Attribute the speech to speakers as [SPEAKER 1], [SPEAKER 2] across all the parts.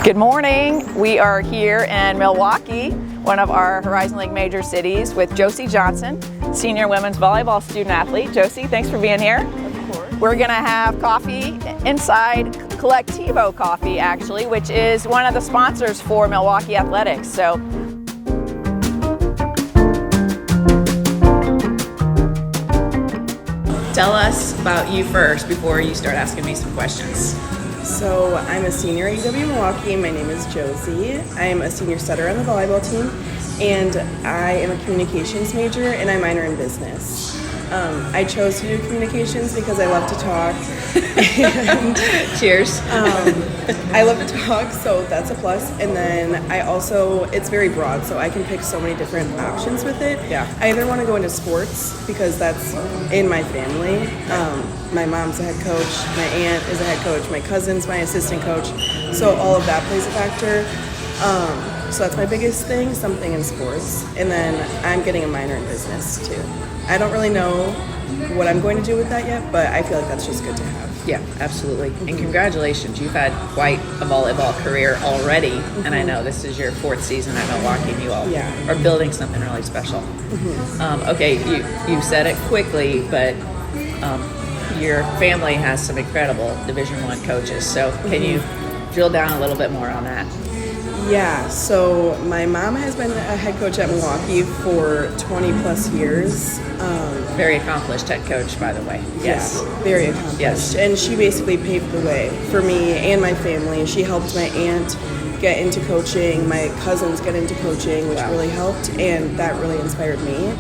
[SPEAKER 1] Good morning. We are here in Milwaukee, one of our Horizon League major cities, with Josie Johnson, senior women's volleyball student athlete. Josie, thanks for being here.
[SPEAKER 2] Of course.
[SPEAKER 1] We're going to have coffee inside Collectivo Coffee, actually, which is one of the sponsors for Milwaukee Athletics. So tell us about you first before you start asking me some questions.
[SPEAKER 2] So I'm a senior at UW Milwaukee. My name is Josie. I am a senior setter on the volleyball team, and I am a communications major, and I minor in business. I chose to do communications because I love to talk. And,
[SPEAKER 1] Cheers.
[SPEAKER 2] I love to talk, so that's a plus. And then it's very broad, so I can pick so many different options with it.
[SPEAKER 1] Yeah.
[SPEAKER 2] I either want to go into sports because that's in my family. My mom's a head coach, my aunt is a head coach, my cousin's my assistant coach, so all of that plays a factor. So that's my biggest thing, something in sports. And then I'm getting a minor in business too. I don't really know what I'm going to do with that yet, but I feel like that's just good to have.
[SPEAKER 1] Yeah, absolutely. And congratulations, you've had quite a volleyball career already, and I know this is your fourth season at Milwaukee, and you all are building something really special. Okay, you said it quickly, but your family has some incredible Division I coaches, so can you drill down a little bit more on that?
[SPEAKER 2] Yeah, so my mom has been a head coach at Milwaukee for 20 plus years.
[SPEAKER 1] Very accomplished head coach, by the way. Yes.
[SPEAKER 2] Yeah, very accomplished.
[SPEAKER 1] Yes.
[SPEAKER 2] And she basically paved the way for me and my family. She helped my aunt get into coaching, my cousins get into coaching, which really helped, and that really inspired me.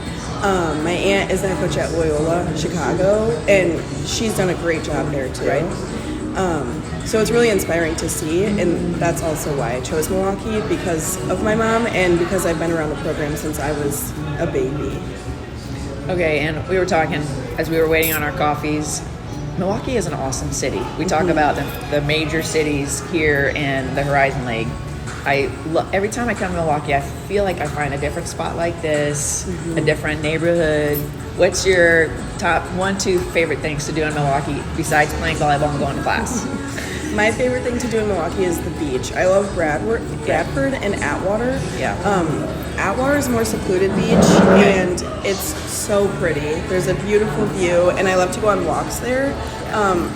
[SPEAKER 2] My aunt is the head coach at Loyola, Chicago, and she's done a great job there too.
[SPEAKER 1] Right.
[SPEAKER 2] So it's really inspiring to see, and that's also why I chose Milwaukee, because of my mom and because I've been around the program since I was a baby.
[SPEAKER 1] Okay, and we were talking as we were waiting on our coffees. Milwaukee is an awesome city. We talk about the major cities here in the Horizon League. Every time I come to Milwaukee, I feel like I find a different spot like this, a different neighborhood. What's your top 1-2 favorite things to do in Milwaukee besides playing volleyball and going to class?
[SPEAKER 2] My favorite thing to do in Milwaukee is the beach. I love Bradford and Atwater.
[SPEAKER 1] Yeah.
[SPEAKER 2] Atwater is a more secluded beach, and it's so pretty. There's a beautiful view, and I love to go on walks there,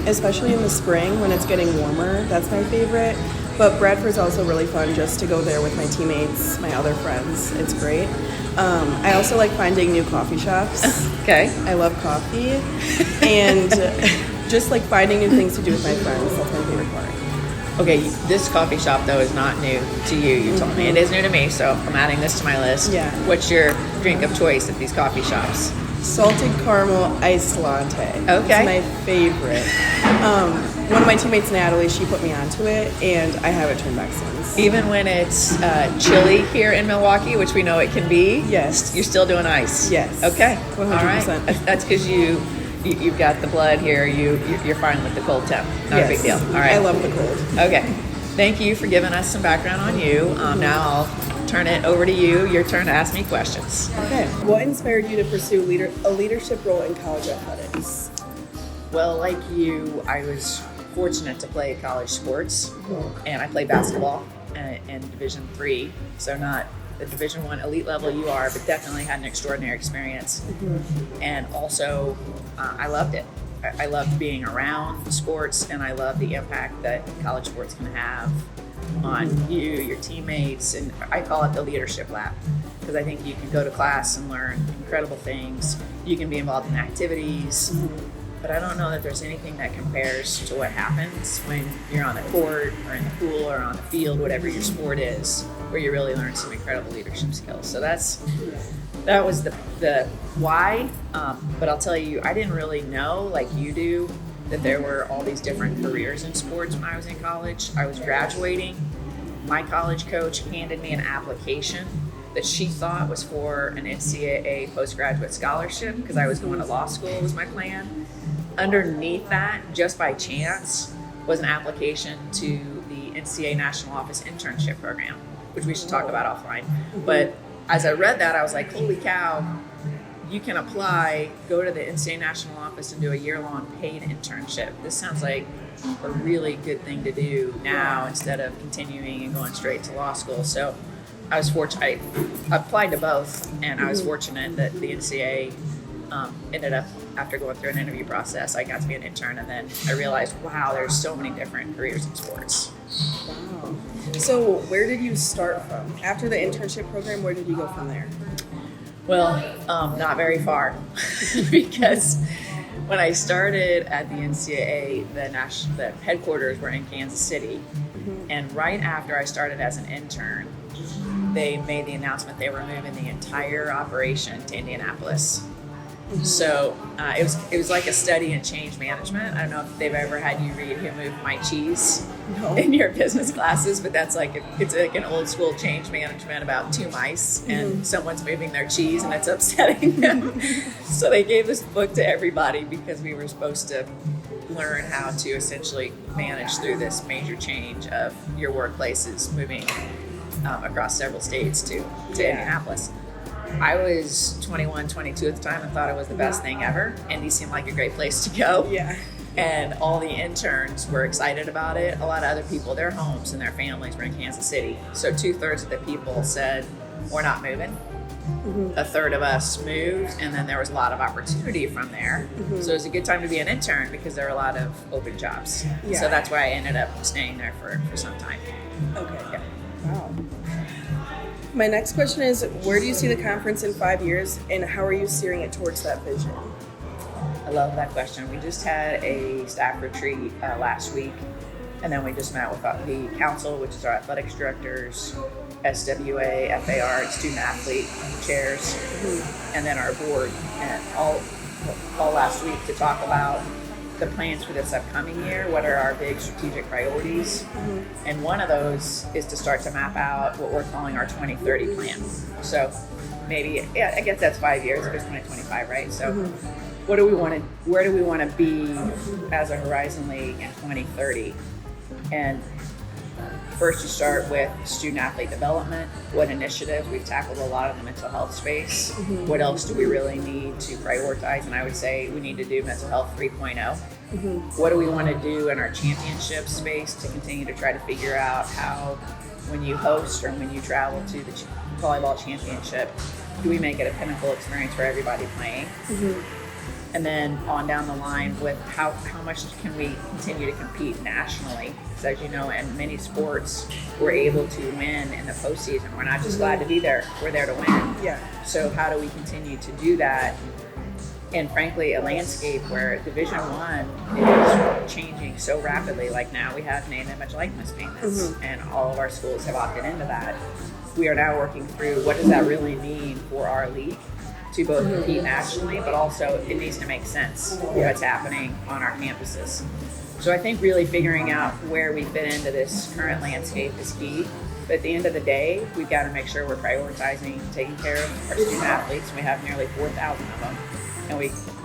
[SPEAKER 2] especially in the spring when it's getting warmer. That's my favorite. But Bradford's also really fun just to go there with my teammates, my other friends. It's great. I also like finding new coffee shops.
[SPEAKER 1] Okay.
[SPEAKER 2] I love coffee. And just like finding new things to do with my friends. That's my favorite part.
[SPEAKER 1] Okay, this coffee shop, though, is not new to you. You told me. It is new to me, so I'm adding this to my list.
[SPEAKER 2] Yeah.
[SPEAKER 1] What's your drink of choice at these coffee shops?
[SPEAKER 2] Salted caramel iced latte.
[SPEAKER 1] Okay.
[SPEAKER 2] It's my favorite. One of my teammates, Natalie, she put me onto it, and I haven't turned back since.
[SPEAKER 1] Even when it's chilly here in Milwaukee, which we know it can be,
[SPEAKER 2] Yes.
[SPEAKER 1] you're still doing ice?
[SPEAKER 2] Yes.
[SPEAKER 1] Okay.
[SPEAKER 2] 100%.
[SPEAKER 1] All right. That's because you've got the blood here. You're fine with the cold temp. Not a big deal. All right.
[SPEAKER 2] I love the cold.
[SPEAKER 1] Okay. Thank you for giving us some background on you. Now I'll turn it over to you. Your turn to ask me questions.
[SPEAKER 2] Okay. What inspired you to pursue a leadership role in college athletics?
[SPEAKER 1] Well, like you, I was fortunate to play college sports, and I played basketball in Division III, so not the Division I elite level you are, but definitely had an extraordinary experience. And also, I loved it. I loved being around sports, and I love the impact that college sports can have on you, your teammates, and I call it the leadership lab, because I think you can go to class and learn incredible things. You can be involved in activities, but I don't know that there's anything that compares to what happens when you're on the court or in the pool or on the field, whatever your sport is, where you really learn some incredible leadership skills. So that was the why, but I'll tell you, I didn't really know, like you do, that there were all these different careers in sports when I was in college. I was graduating. My college coach handed me an application that she thought was for an NCAA postgraduate scholarship because I was going to law school was my plan. Underneath that, just by chance, was an application to the NCAA National Office Internship Program, which we should talk about offline. But as I read that, I was like, holy cow, you can apply, go to the NCAA National Office and do a year-long paid internship. This sounds like a really good thing to do now instead of continuing and going straight to law school. So I was fortunate. I applied to both, and I was fortunate that the NCAA ended up, after going through an interview process, I got to be an intern, and then I realized, wow, there's so many different careers in sports.
[SPEAKER 2] Wow. So where did you start from? After the internship program, where did you go from there?
[SPEAKER 1] Well, not very far, because when I started at the NCAA, the headquarters were in Kansas City, and right after I started as an intern, they made the announcement they were moving the entire operation to Indianapolis. So it was like a study in change management. I don't know if they've ever had you read Who Moved My Cheese in your business classes, but that's it's like an old school change management about two mice and someone's moving their cheese and it's upsetting them. So they gave this book to everybody because we were supposed to learn how to essentially manage through this major change of your workplaces moving across several states to Indianapolis. I was 21, 22 at the time and thought it was the best thing ever. Indy seemed like a great place to go.
[SPEAKER 2] Yeah.
[SPEAKER 1] And all the interns were excited about it. A lot of other people, their homes and their families were in Kansas City. So 2/3 of the people said, we're not moving. A third of us moved, and then there was a lot of opportunity from there. So it was a good time to be an intern because there were a lot of open jobs.
[SPEAKER 2] Yeah.
[SPEAKER 1] So that's why I ended up staying there for some time.
[SPEAKER 2] Okay.
[SPEAKER 1] Yeah.
[SPEAKER 2] Wow. My next question is, where do you see the conference in 5 years, and how are you steering it towards that vision?
[SPEAKER 1] I love that question. We just had a staff retreat last week, and then we just met with the council, which is our athletics directors, SWA, FAR, student athlete chairs, and then our board, and all last week to talk about the plans for this upcoming year. What are our big strategic priorities? And one of those is to start to map out what we're calling our 2030 plan. So maybe, yeah, I guess that's 5 years. It was 2025, right? So where do we want to be as a Horizon League in 2030? And first you start with student athlete development. What initiatives? We've tackled a lot of the mental health space. What else do we really need to prioritize? And I would say we need to do mental health 3.0. What do we want to do in our championship space to continue to try to figure out how, when you host or when you travel to the volleyball championship, do we make it a pinnacle experience for everybody playing? And then on down the line with how much can we continue to compete nationally? Because as you know, in many sports, we're able to win in the postseason. We're not just glad to be there, we're there to win.
[SPEAKER 2] Yeah.
[SPEAKER 1] So how do we continue to do that? And frankly, a landscape where Division I is changing so rapidly. Like now we have name, image, likeness payments, and all of our schools have opted into that. We are now working through what does that really mean for our league to both compete nationally, but also it needs to make sense what's happening on our campuses. So I think really figuring out where we fit into this current landscape is key. But at the end of the day, we've got to make sure we're prioritizing taking care of our student athletes. We have nearly 4,000 of them.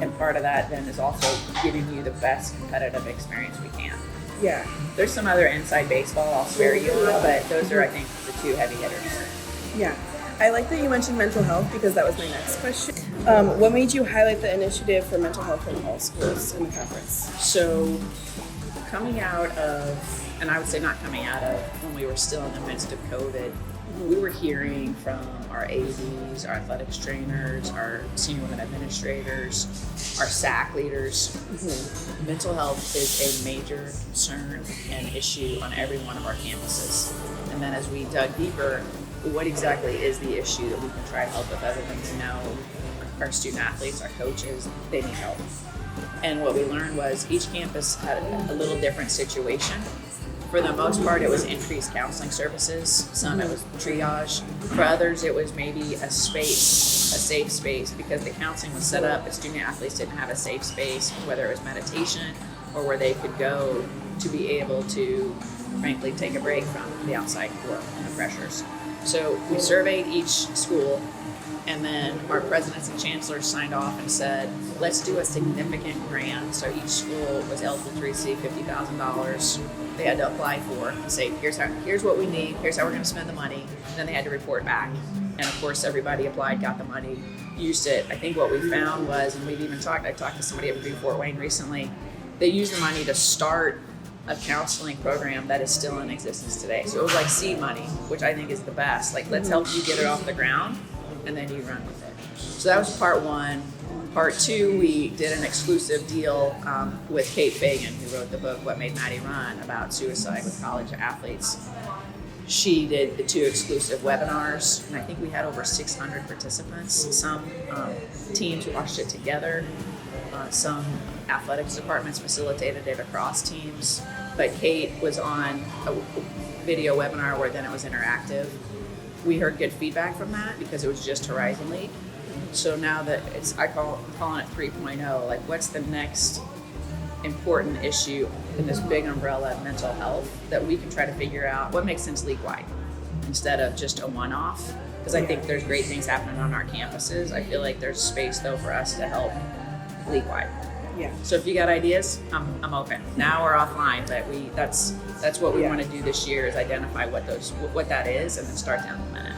[SPEAKER 1] And part of that then is also giving you the best competitive experience we can.
[SPEAKER 2] Yeah.
[SPEAKER 1] There's some other inside baseball I'll spare you on, but those are, I think, the two heavy hitters.
[SPEAKER 2] Yeah. I like that you mentioned mental health because that was my next question. What made you highlight the initiative for mental health in all schools in the conference?
[SPEAKER 1] So coming out of, and I would say not coming out of, when we were still in the midst of COVID, we were hearing from our ADs, our athletics trainers, our senior women administrators, our SAC leaders. Mental health is a major concern and issue on every one of our campuses. And then as we dug deeper, what exactly is the issue that we can try to help with other than to know our student athletes, our coaches, they need help. And what we learned was each campus had a little different situation. For the most part, it was increased counseling services. Some it was triage. For others, it was maybe a safe space, because the counseling was set up, but student athletes didn't have a safe space, whether it was meditation or where they could go to be able to, frankly, take a break from the outside work and the pressures. So we surveyed each school, and then our presidents and chancellors signed off and said, let's do a significant grant. So each school was eligible to receive $50,000. They had to apply for and say, here's what we need, here's how we're going to spend the money. And then they had to report back. And of course, everybody applied, got the money, used it. I think what we found was, and I talked to somebody at Fort Wayne recently, they used the money to start a counseling program that is still in existence today. So it was like seed money, which I think is the best. Like, let's help you get it off the ground, and then you run with it. So that was part one. Part two, we did an exclusive deal with Kate Fagan, who wrote the book What Made Maddie Run, about suicide with college athletes. She did the 2 exclusive webinars, and I think we had over 600 participants. Some teams watched it together. Some athletics departments facilitated it across teams. But Kate was on a video webinar where then it was interactive. We heard good feedback from that because it was just Horizon League. So now that I'm calling it 3.0, like, what's the next important issue in this big umbrella of mental health that we can try to figure out what makes sense league-wide instead of just a one-off? Because I think there's great things happening on our campuses. I feel like there's space though for us to help league-wide.
[SPEAKER 2] Yeah.
[SPEAKER 1] So if you got ideas, I'm open. Now we're offline, but that's what we want to do this year, is identify what that is and then start to implement it.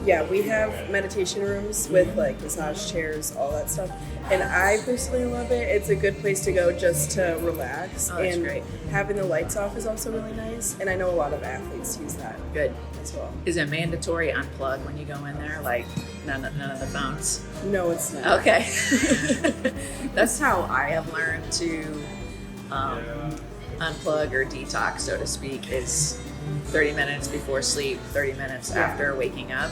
[SPEAKER 2] Yeah, we have meditation rooms with like massage chairs, all that stuff. And I personally love it. It's a good place to go just to relax.
[SPEAKER 1] Oh, that's
[SPEAKER 2] and
[SPEAKER 1] great.
[SPEAKER 2] Having the lights off is also really nice. And I know a lot of athletes use that.
[SPEAKER 1] Good.
[SPEAKER 2] As well.
[SPEAKER 1] Is it mandatory unplug when you go in there? Like none of the phones?
[SPEAKER 2] No, it's not.
[SPEAKER 1] Okay. That's how I have learned to unplug or detox, so to speak, is 30 minutes before sleep, 30 minutes after waking up.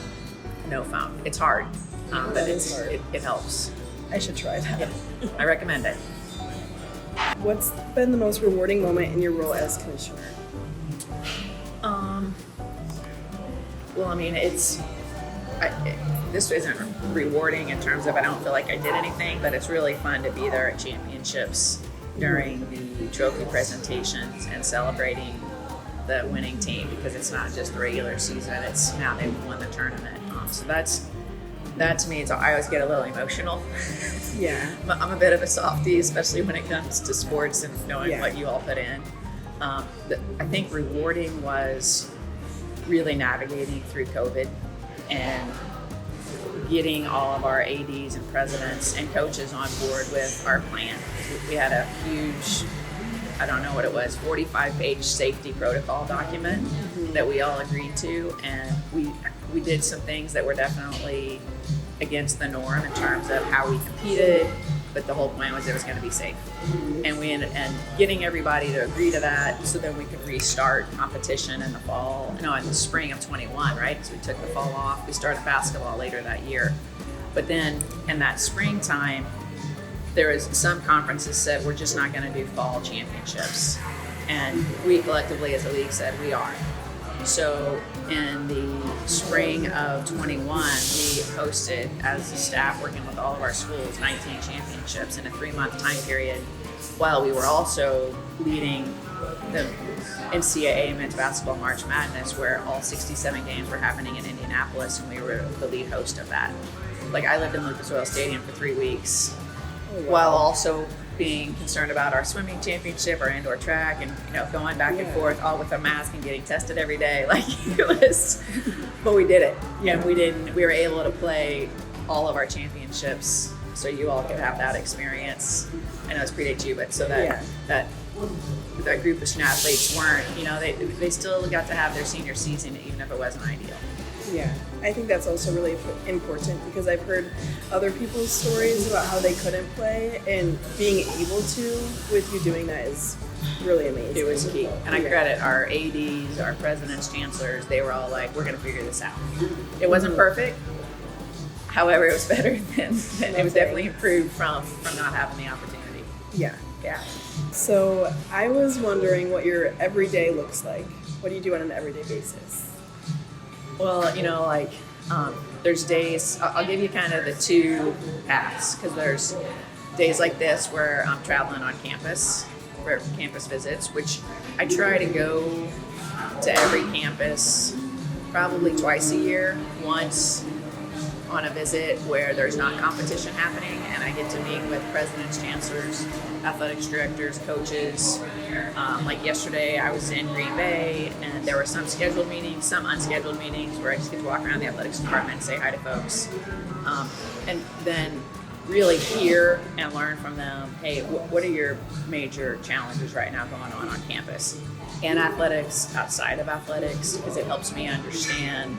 [SPEAKER 1] No phone. It's hard, but it helps.
[SPEAKER 2] I should try that.
[SPEAKER 1] Yeah. I recommend it.
[SPEAKER 2] What's been the most rewarding moment in your role as commissioner?
[SPEAKER 1] Well, I mean, this isn't rewarding in terms of I don't feel like I did anything, but it's really fun to be there at championships during the trophy presentations and celebrating the winning team, because it's not just the regular season, it's now they've won the tournament. So that to me, I always get a little emotional.
[SPEAKER 2] Yeah.
[SPEAKER 1] I'm a bit of a softie, especially when it comes to sports and knowing what you all put in. I think rewarding was really navigating through COVID and getting all of our ADs and presidents and coaches on board with our plan. We had a huge, I don't know what it was, 45-page safety protocol document that we all agreed to, and we did some things that were definitely against the norm in terms of how we competed, but the whole point was it was going to be safe. And we ended and getting everybody to agree to that so that we could restart competition in the spring of 21, right? So we took the fall off. We started basketball later that year. But then in that springtime, there was some conferences said we're just not going to do fall championships. And we collectively as a league said we are. So in the spring of 21, we hosted, as a staff working with all of our schools, 19 championships in a 3-month time period, while we were also leading the NCAA Men's Basketball March Madness, where all 67 games were happening in Indianapolis, and we were the lead host of that. Like, I lived in Lucas Oil Stadium for 3 weeks, while also being concerned about our swimming championship, our indoor track, and going back and forth, all with a mask and getting tested every day. Like, it was, but we did it, and we were able to play all of our championships, so you all could have that experience. I know it's predate you, but so that group of student athletes weren't, they still got to have their senior season, even if it wasn't ideal.
[SPEAKER 2] Yeah, I think that's also really important, because I've heard other people's stories about how they couldn't play, and being able to with you doing that is really amazing.
[SPEAKER 1] It was key. And I credit our ADs, our presidents, chancellors, they were all like, we're going to figure this out. It wasn't perfect. However, it was better than it was definitely improved from not having the opportunity.
[SPEAKER 2] Yeah.
[SPEAKER 1] Yeah.
[SPEAKER 2] So I was wondering what your everyday looks like. What do you do on an everyday basis?
[SPEAKER 1] Well, there's days, I'll give you kind of the 2 paths, because there's days like this where I'm traveling on campus for campus visits, which I try to go to every campus probably twice a year, once on a visit where there's not competition happening, and I get to meet with presidents, chancellors, athletics directors, coaches. Like yesterday, I was in Green Bay, and there were some scheduled meetings, some unscheduled meetings, where I just get to walk around the athletics department and say hi to folks. And then really hear and learn from them. Hey, what are your major challenges right now going on campus? And athletics, outside of athletics, because it helps me understand,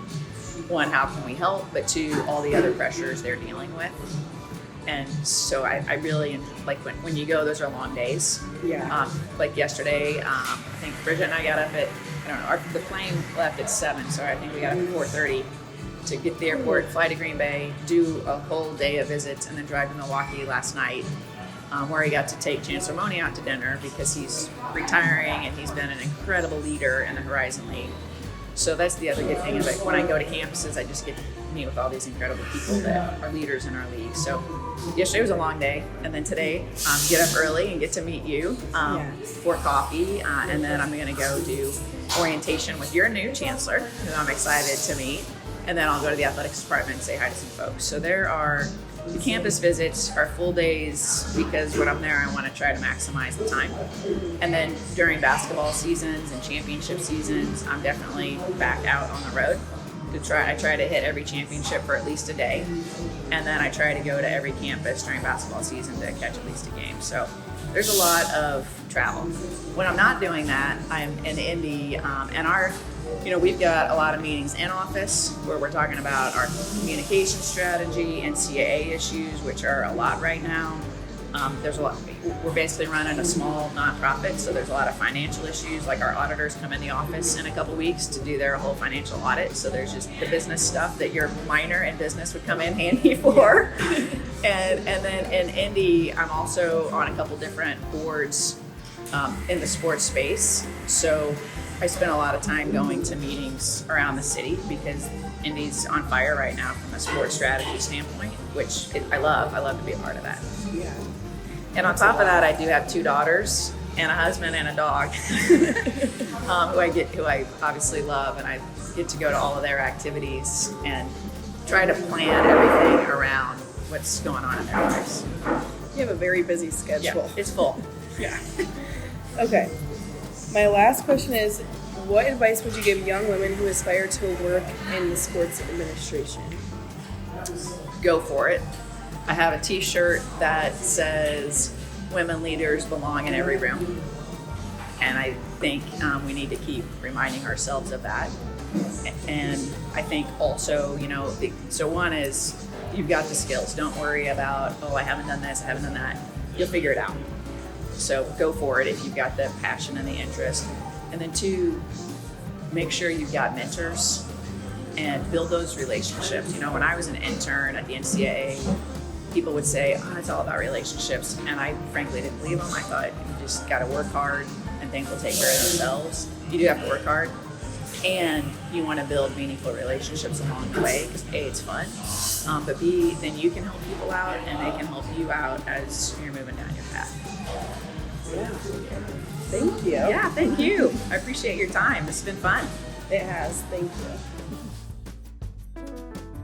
[SPEAKER 1] one, how can we help, but two, all the other pressures they're dealing with. And so I really like when you go, those are long days.
[SPEAKER 2] Yeah.
[SPEAKER 1] Like yesterday, I think Bridget and I got up at, I don't know, the plane left at 7, so I think we got up at 4:30 to get to the airport, fly to Green Bay, do a whole day of visits, and then drive to Milwaukee last night, where I got to take Chancellor Money out to dinner because he's retiring and he's been an incredible leader in the Horizon League. So that's the other good thing is like when I go to campuses, I just get to meet with all these incredible people that are leaders in our league. So yesterday was a long day, and then today get up early and get to meet you for coffee, and then I'm going to go do orientation with your new chancellor, who I'm excited to meet, and then I'll go to the athletics department and say hi to some folks. So the campus visits are full days because when I'm there, I want to try to maximize the time. And then during basketball seasons and championship seasons, I'm definitely back out on the road. I try to hit every championship for at least a day. And then I try to go to every campus during basketball season to catch at least a game. So there's a lot of travel. When I'm not doing that, I'm in Indy, and we've got a lot of meetings in office where we're talking about our communication strategy, NCAA issues, which are a lot right now. There's a lot. We're basically running a small nonprofit, so there's a lot of financial issues. Like our auditors come in the office in a couple weeks to do their whole financial audit. So there's just the business stuff that your minor in business would come in handy for. and then in Indy, I'm also on a couple different boards in the sports space. So I spend a lot of time going to meetings around the city because Indy's on fire right now from a sports strategy standpoint, which I love. I love to be a part of that.
[SPEAKER 2] Yeah.
[SPEAKER 1] And on top of that, I do have 2 daughters and a husband and a dog who I obviously love, and I get to go to all of their activities and try to plan everything around what's going on in their lives.
[SPEAKER 2] You have a very busy schedule.
[SPEAKER 1] Yeah, it's full.
[SPEAKER 2] Yeah. Okay. My last question is, what advice would you give young women who aspire to work in the sports administration?
[SPEAKER 1] Go for it. I have a t-shirt that says, "Women leaders belong in every room." And I think we need to keep reminding ourselves of that. And I think also, so one is you've got the skills. Don't worry about, I haven't done this, I haven't done that. You'll figure it out. So go for it if you've got the passion and the interest. And then 2, make sure you've got mentors and build those relationships. When I was an intern at the NCAA, people would say, it's all about relationships. And I frankly didn't believe them. I thought you just got to work hard and things will take care of themselves. You do have to work hard. And you want to build meaningful relationships along the way because A, it's fun. But B, then you can help people out and they can help you out as you're moving down your path.
[SPEAKER 2] Yeah. Thank you.
[SPEAKER 1] Yeah, thank you. I appreciate your time. It's been fun.
[SPEAKER 2] It has. Thank you.